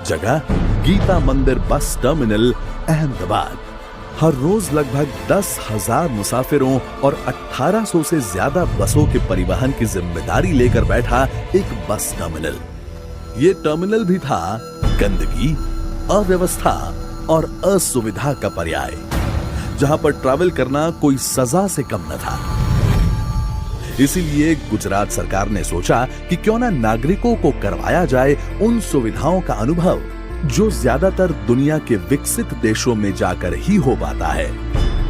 जगह गीता मंदिर bus terminal, Ahmedabad. हर रोज लगभग 10,000 मुसाफिरों और 1800 से ज्यादा बसों के परिवहन की जिम्मेदारी लेकर बैठा एक बस टर्मिनल। ये टर्मिनल भी था गंदगी, अव्यवस्था और असुविधा का पर्याय, जहां पर ट्रैवल करना कोई सजा से कम न था। इसीलिए गुजरात सरकार ने सोचा कि क्यों ना नागरिकों को करवाया जाए उन सुविधाओं का अनुभव जो ज्यादातर दुनिया के विकसित देशों में जाकर ही हो पाता है।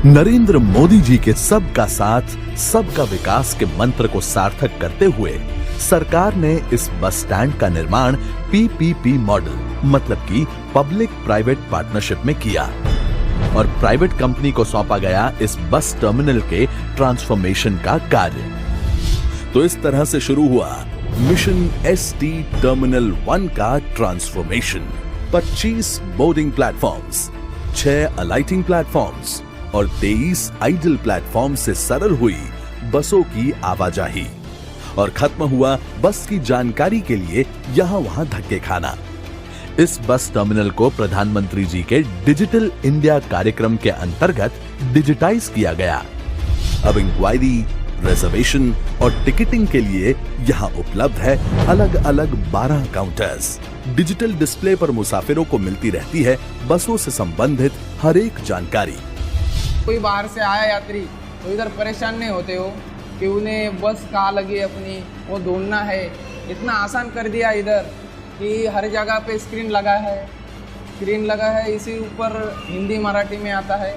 नरेंद्र मोदी जी के सबका साथ सबका विकास के मंत्र को सार्थक करते हुए सरकार ने इस बस स्टैंड का निर्माण पीपीपी मॉडल मतलब कि पब्लिक प्राइवेट पार्टनरशिप में किया और प्राइवेट कंपनी को सौंपा गया इस बस टर्मिनल के ट्रांसफॉर्मेशन का कार्य। तो इस तरह से शुरू हुआ मिशन एसटी टर्मिनल 1 का transformation. 25 boarding platforms, 6 alighting platforms और 23 आइडल प्लेटफॉर्म से सरल हुई बसों की आवाजाही और खत्म हुआ बस की जानकारी के लिए यहां वहां धक्के खाना। इस बस टर्मिनल को प्रधानमंत्री जी के डिजिटल इंडिया कार्यक्रम के अंतर्गत डिजिटाइज किया गया। अब इंक्वायरी, रिजर्वेशन और टिकटिंग के लिए यहाँ उपलब्ध है अलग अलग 12 काउंटर्स। डिजिटल डिस्प्ले पर मुसाफिरों को मिलती रहती है बसों से संबंधित हर एक जानकारी। कोई बाहर से आया यात्री तो इधर परेशान नहीं होते हो कि उन्हें बस कहाँ लगी अपनी वो ढूंढना है। इतना आसान कर दिया इधर कि हर जगह पे स्क्रीन लगा है। इसी ऊपर हिंदी मराठी में आता है,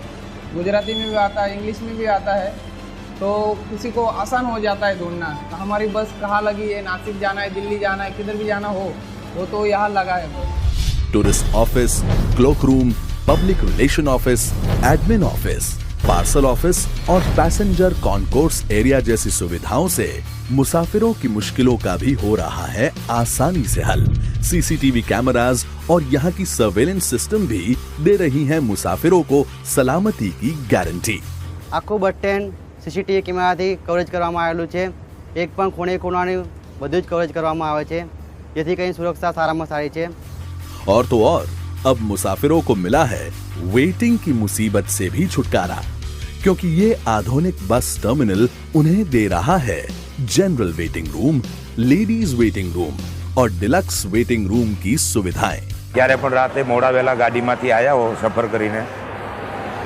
गुजराती में भी आता है, इंग्लिश में भी आता है, तो किसी को आसान हो जाता है ढूंढना। तो हमारी बस कहाँ लगी है, नासिक जाना है, दिल्ली जाना है, किधर भी जाना हो वो तो यहाँ लगा है बस। Tourist office, cloak room, public relation office, admin office, parcel office और पैसेंजर कॉन्कोर्स एरिया जैसी सुविधाओं से मुसाफिरों की मुश्किलों का भी हो रहा है आसानी से हल। सीसीटीवी कैमरास और यहाँ की सर्वेलेंस सिस्टम भी दे रही हैं मुसाफिरों को सलामती की गारंटी। આખું બસ સ્ટેન્ડ સીસીટીવી કેમેરાથી કવરેજ કરવામાં આવેલું છે। એક પણ ખૂણે ખૂણાની બધું જ કવરેજ કરવામાં આવે છે, જેથી કરીને સુરક્ષા સારામાં સારી છે। और तो और अब मुसाफिरों को मिला है वेटिंग की मुसीबत से भी छुटकारा, क्योंकि ये आधुनिक बस टर्मिनल उन्हें दे रहा है general waiting room, ladies waiting room और डिलक्स वेटिंग रूम की सुविधाएं। क्यारे पण राते मोड़ा वेला गाड़ीमांथी आया हो सफर करीने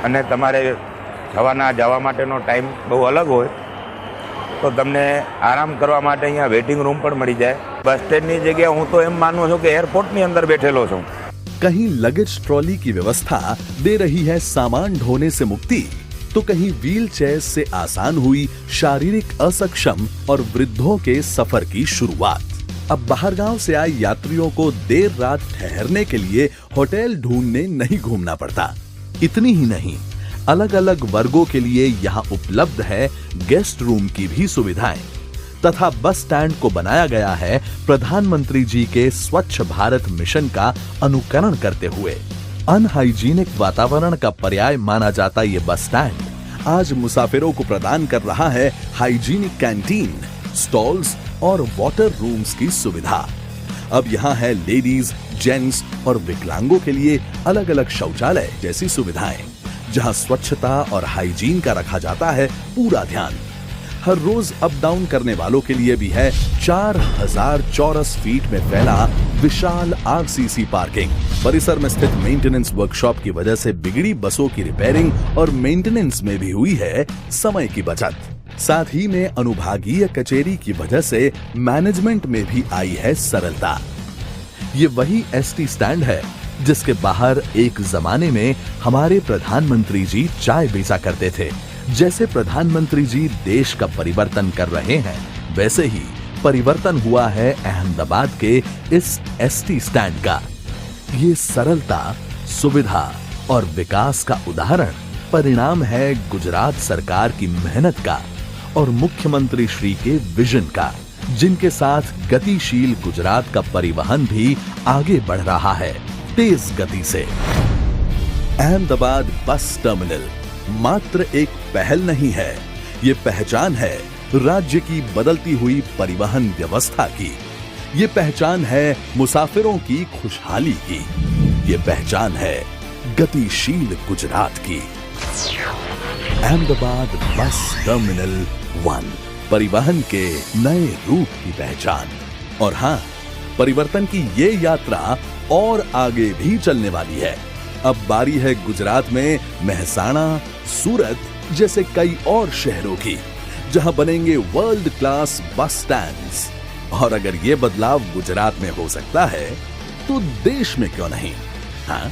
अने तमारे जवाना जवा माटेनो टाइम बहु अलग होय तो तमने आराम करवा माटे अहींया वेटिंग रूम पण मळी जाय। बस स्टेन्डनी जग्याए हूँ तो एम मानु छुं के एरपोर्टनी अंदर बैठेलो छुं। कहीं लगेज ट्रॉली की व्यवस्था दे रही है सामान ढोने से मुक्ति, तो कहीं व्हील चेयर से आसान हुई शारीरिक असक्षम और वृद्धों के सफर की शुरुआत। अब बाहरगांव से आए यात्रियों को देर रात ठहरने के लिए होटल ढूंढने नहीं घूमना पड़ता। इतनी ही नहीं, अलग अलग वर्गों के लिए यहाँ उपलब्ध है गेस्ट रूम की भी सुविधाएं तथा बस स्टैंड को बनाया गया है प्रधानमंत्री जी के स्वच्छ भारत मिशन का अनुकरण करते हुए। अनहाइजीनिक वातावरण का पर्याय माना जाता ये बस स्टैंड आज मुसाफिरों को प्रदान कर रहा है हाइजीनिक कैंटीन, स्टॉल्स और वाटर रूम्स की सुविधा। अब यहाँ है लेडीज, जेंट्स और विकलांगों के लिए अलग अलग शौचालय जैसी सुविधाएं, जहाँ स्वच्छता और हाइजीन का रखा जाता है पूरा ध्यान। हर रोज अप डाउन करने वालों के लिए भी है 4000 चौरस फीट में फैला विशाल आरसीसी पार्किंग। परिसर में स्थित मेंटेनेंस वर्कशॉप की वजह से बिगड़ी बसों की रिपेयरिंग और मेंटेनेंस में भी हुई है समय की बचत। साथ ही में अनुभागीय कचेरी की वजह से मैनेजमेंट में भी आई है सरलता। ये वही एसटी स्टैंड है जिसके बाहर एक जमाने में हमारे प्रधानमंत्री जी चाय बेचा करते थे। जैसे प्रधानमंत्री जी देश का परिवर्तन कर रहे हैं, वैसे ही परिवर्तन हुआ है अहमदाबाद के इस एसटी स्टैंड का। ये सरलता, सुविधा और विकास का उदाहरण परिणाम है गुजरात सरकार की मेहनत का और मुख्यमंत्री श्री के विजन का, जिनके साथ गतिशील गुजरात का परिवहन भी आगे बढ़ रहा है तेज गति से। अहमदाबाद बस टर्मिनल मात्र एक पहल नहीं है, ये पहचान है राज्य की बदलती हुई परिवहन व्यवस्था की। ये पहचान है मुसाफिरों की खुशहाली की, ये पहचान है गतिशील गुजरात की। अहमदाबाद बस टर्मिनल 1, परिवहन के नए रूप की पहचान। और हां, परिवर्तन की ये यात्रा और आगे भी चलने वाली है। अब बारी है गुजरात में मेहसाणा, सूरत जैसे कई और शहरों की, जहां बनेंगे वर्ल्ड क्लास बस स्टैंड्स। और अगर ये बदलाव गुजरात में हो सकता है तो देश में क्यों नहीं? हाँ।